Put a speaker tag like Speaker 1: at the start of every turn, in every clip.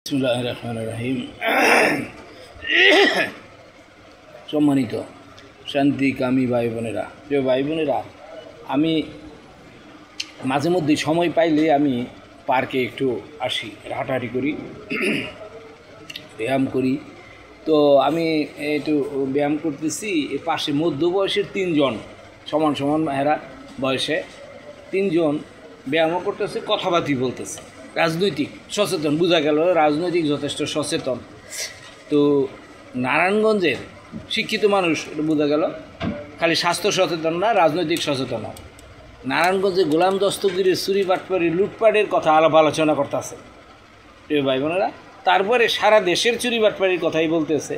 Speaker 1: বিসমিল্লাহির রহমানির রহিম। সম্মানিত শান্তিকামী ভাই বোনেরা, প্রিয় ভাই বোনেরা, আমি মাঝে মধ্যে সময় পাইলে আমি পার্কে একটু আসি, হাঁটাহাঁটি করি, ব্যায়াম করি। তো আমি একটু ব্যায়াম করতেছি, এর পাশে মধ্য বয়সের তিনজন সমান সমান হেরা বয়সে তিনজন ব্যায়ামও করতেছে, কথাবার্তি বলতেছে, রাজনৈতিক সচেতন, বোঝা গেল রাজনৈতিক যথেষ্ট সচেতন। তো নারায়ণগঞ্জের শিক্ষিত মানুষ, এটা বোঝা গেল, খালি স্বাস্থ্য সচেতন না, রাজনৈতিক সচেতন। নারায়ণগঞ্জে গোলাম দস্তগিরের চুরি বাটপাড়ি লুটপাটের কথা আলাপ আলোচনা করতেছে প্রিয় ভাই বোনেরা। তারপরে সারা দেশের চুরি বাটপাড়ির কথাই বলতেছে।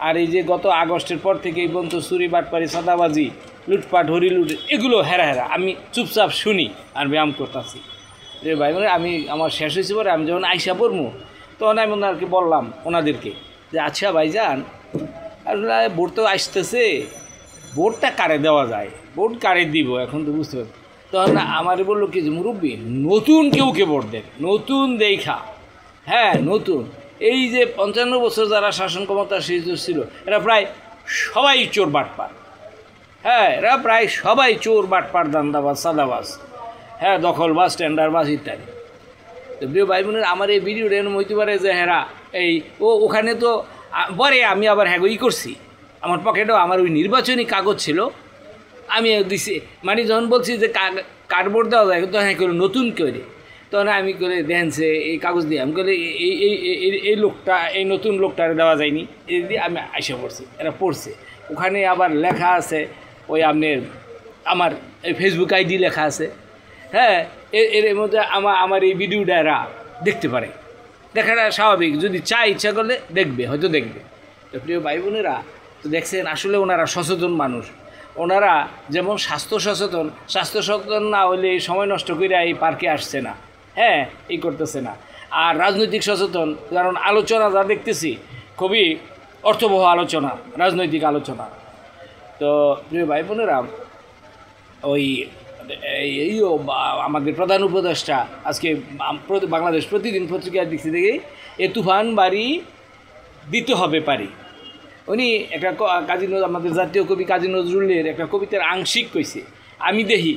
Speaker 1: আর এই যে গত আগস্টের পর থেকে এই পর্যন্ত চুরি বাটপাড়ি, সাদাবাজি, লুটপাট, হরিলুট, এগুলো হেরা আমি চুপচাপ শুনি আর ব্যায়াম করতেছি প্রিয় ভাই বোনেরা। আমি আমার শেষ হয়েছে পরে আমি যখন আইসা পড়বো তখন আমি ওনাদেরকে বললাম, ওনাদেরকে যে আচ্ছা ভাইজান, আসলে ভোট তো আসতেছে, ভোটটা কারে দেওয়া যায়, ভোট কারে দিব এখন তো বুঝতে পারছি। তখন আমারে বললো কি যে মুরব্বী, নতুন কেউকে ভোট দেন, নতুন দেখা, হ্যাঁ নতুন। এই যে 55 বছর যারা শাসন ক্ষমতা ছিল এরা প্রায় সবাই চোর বাটপার, হ্যাঁ এরা প্রায় সবাই চোর বাটপার, দান্দাবাজ, সাদাবাজ, হ্যাঁ দখলবাজ, টেন্ডারবাজ ইত্যাদি। তো প্রিয় ভাই বোনের, আমার এই ভিডিওটা এরকম হইতে পারে যে হেরা এই ওখানে তো পরে আমি আবার হ্যাঁ ই করছি, আমার পকেটেও আমার ওই নির্বাচনী কাগজ ছিল, আমি দিছি, মানে যখন বলছি যে কার্ডবোর্ড দেওয়া যায় তখন হ্যাঁ করে নতুন করে, তখন আমি করে দেখেনছে এই কাগজ দিয়ে আমি করে এই লোকটা, এই নতুন লোকটারে দেওয়া যায়নি, এই দিয়ে আমি আইসা পড়ছি, এরা পড়ছে। ওখানে আবার লেখা আছে ওই আপনার আমার এই ফেসবুক আইডি লেখা আছে, হ্যাঁ এর মধ্যে আমার এই ভিডিওটা এরা দেখতে পারে, দেখাটা স্বাভাবিক, যদি চায় ইচ্ছা করলে দেখবে, হয়তো দেখবে। তো প্রিয় ভাই বোনেরা, তো দেখছেন আসলে ওনারা সচেতন মানুষ, ওনারা যেমন স্বাস্থ্য সচেতন না হলে সময় নষ্ট করে এই পার্কে আসছে না, হ্যাঁ এই করতেছে না। আর রাজনৈতিক সচেতন, কারণ আলোচনা যা দেখতেছি খুবই অর্থবহ আলোচনা, রাজনৈতিক আলোচনা। তো প্রিয় ভাই বোনেরা, ওই এইও আমাদের প্রধান উপদেষ্টা আজকে বাংলাদেশ প্রতিদিন পত্রিকার দিক থেকে এ তুফান বাড়ি দিতে হবে পারি, উনি একটা আমাদের জাতীয় কবি কাজী নজরুলের একটা কবিতার আংশিক কইছে, আমি দেখি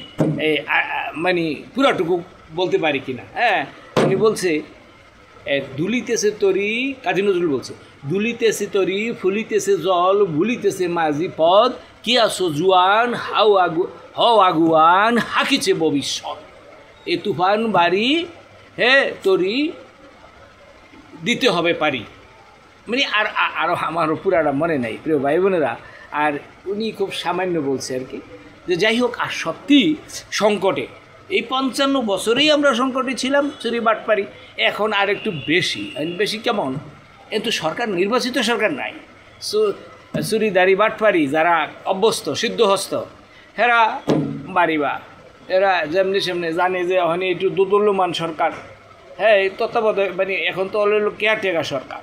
Speaker 1: মানে পুরাটুকু বলতে পারি কিনা। হ্যাঁ উনি বলছে, দুলিতেছে তরি, কাজী নজরুল বলছে, দুলিতেছে তরি, ফুলিতেছে জল, ভুলিতেছে মাঝি পদ, কি আসো জুয়ান, হও আগুয়ান, হাকিছে ভবিষ্যৎ, এ তুফান বাড়ি হে তরি দিতে হবে পারি। মানে আরও আমারও পুরাটা মনে নাই প্রিয় ভাই বোনেরা। আর উনি খুব সামান্য বলছে আর কি, যে যাই হোক, আর সত্যি সংকটে, এই 55 বছরেই আমরা সংকটে ছিলাম, চুরি বাটপারি, এখন আর একটু বেশি কেমন, কিন্তু সরকার, নির্বাচিত সরকার নাই, চুরিদারি বাটপারি যারা অভ্যস্ত সিদ্ধহস্ত, হেরা বাড়িবা, এরা যেমনি সেমনি জানে যে ওখানে একটু দোদুল্যমান সরকার, হ্যাঁ এই তত্ত্বাবধায়ক, মানে এখন তো অলরেডি কেয়ারটেকার সরকার।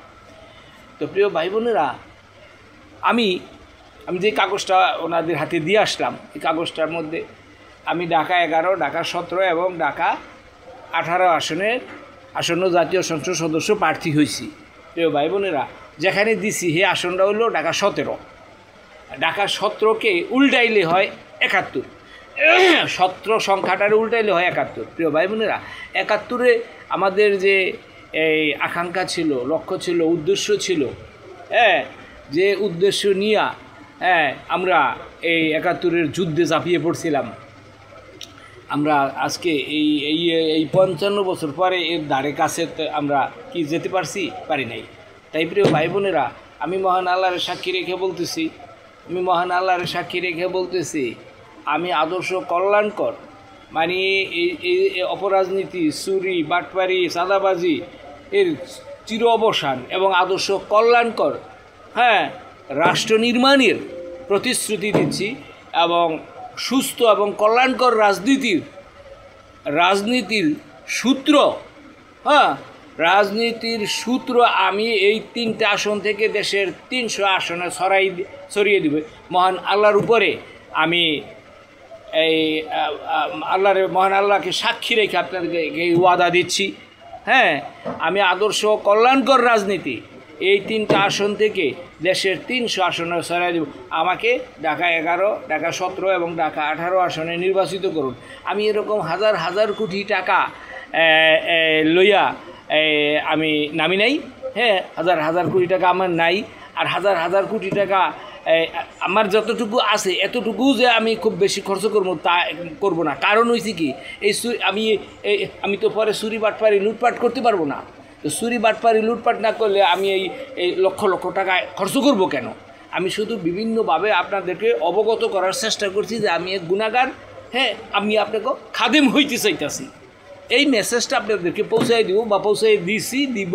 Speaker 1: তো প্রিয় ভাই বোনেরা, আমি যে কাগজটা ওনাদের হাতে দিয়ে আসলাম, এই কাগজটার মধ্যে আমি ঢাকা 11, ঢাকা 17 এবং ঢাকা 18 আসনের আসন্ন জাতীয় সংসদ সদস্য প্রার্থী হয়েছি। প্রিয় ভাই বোনেরা, যেখানে দিছি হে আসনটা হলো ঢাকা 17, ঢাকা 17কে উল্টাইলে হয় 71, 17 সংখ্যাটারে উল্টাইলে হয় 71। প্রিয় ভাই বোনেরা, 71-এ আমাদের যে এই আকাঙ্ক্ষা ছিল, লক্ষ্য ছিল, উদ্দেশ্য ছিল, হ্যাঁ যে উদ্দেশ্য নিয়ে হ্যাঁ আমরা এই 71-এর যুদ্ধে ঝাঁপিয়ে পড়ছিলাম, আমরা আজকে এই 55 বছর পরে এর ধারে কাছে আমরা কি যেতে পারি নাই। তাই প্রিয় ভাই বোনেরা, আমি মহান আল্লাহর সাক্ষী রেখে বলতেছি, আমি আদর্শ কল্যাণকর, মানে এই অপরাজনীতি, চুরি বাটপারি, চাঁদাবাজি এর চির অবসান এবং আদর্শ কল্যাণকর, হ্যাঁ রাষ্ট্র নির্মাণের প্রতিশ্রুতি দিচ্ছি, এবং সুস্থ এবং কল্যাণকর রাজনীতির সূত্র, হ্যাঁ রাজনীতির সূত্র আমি এই 3টে আসন থেকে দেশের 300 আসনে ছড়িয়ে দিব। মহান আল্লাহর উপরে আমি এই মহান আল্লাহকে সাক্ষী রেখে আপনাদেরকে এই ওয়াদা দিচ্ছি, হ্যাঁ, আমি আদর্শ কল্যাণকর রাজনীতি এই 3টা আসন থেকে দেশের 300 আসনে সরাই দেব। আমাকে ঢাকা 11, ঢাকা 17 এবং ঢাকা 18 আসনে নির্বাচিত করুন। আমি এরকম হাজার হাজার কোটি টাকা লইয়া আমি নামি নাই। হ্যাঁ, হাজার হাজার কোটি টাকা আমার নাই, আর হাজার হাজার কোটি টাকা আমার যতটুকু আছে এতটুকু যে আমি খুব বেশি খরচ করবো তা করবো না। কারণ হয়েছে কি, আমি তো পরে চুরি বাটপারি লুটপাট করতে পারবো না। তো চুরি বাটপারি লুটপাট না করলে আমি এই লক্ষ লক্ষ টাকা খরচ করব কেন? আমি শুধু বিভিন্নভাবে আপনাদেরকে অবগত করার চেষ্টা করছি যে আমি এক গুণাগার। হ্যাঁ, আমি আপনাকে খাদেম হইতে চাইতেছি। এই মেসেজটা আপনাদেরকে পৌঁছাই দিব বা পৌঁছাই দিব,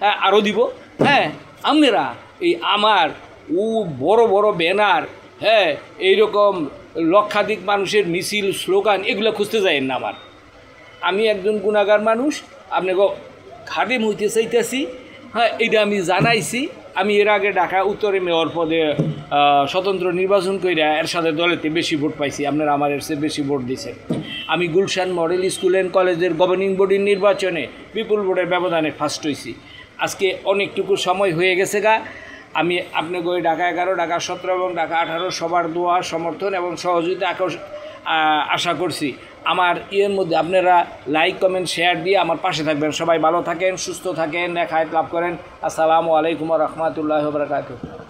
Speaker 1: হ্যাঁ, আরও দিব। হ্যাঁ, আপনারা এই আমার বড় বড় ব্যানার, হ্যাঁ, এইরকম লক্ষাধিক মানুষের মিছিল স্লোগান এগুলো খুঁজতে যাইেন না। আমি একজন গুণাগার মানুষ, আপনাকে খাদেম হইতে চাইতেছি। হ্যাঁ, এটা আমি জানাইছি। আমি এর আগে ঢাকা উত্তরে মেয়র পদে স্বতন্ত্র নির্বাচন করে এর সাথে দলেতে বেশি ভোট পাইছি। আপনারা আমার এর চেয়ে বেশি ভোট দিয়েছেন। আমি গুলশান মডেল স্কুল অ্যান্ড কলেজের গভর্নিং বডির নির্বাচনে বিপুল ভোটের ব্যবধানে ফার্স্ট হয়েছি। আজকে অনেকটুকু সময় হয়ে গেছে গা। আমি আপনাকে ওই ঢাকা 11, ঢাকা 17 এবং ঢাকা 18 সবার দোয়া, সমর্থন এবং সহযোগিতা আশা করছি। আমার মধ্যে আপনারা লাইক, কমেন্ট, শেয়ার দিয়ে আমার পাশে থাকবেন। সবাই ভালো থাকেন, সুস্থ থাকেন, নেখায়েত লাভ করেন। আসসালামু আলাইকুম ওয়া রাহমাতুল্লাহি ওয়া বারাকাতুহু।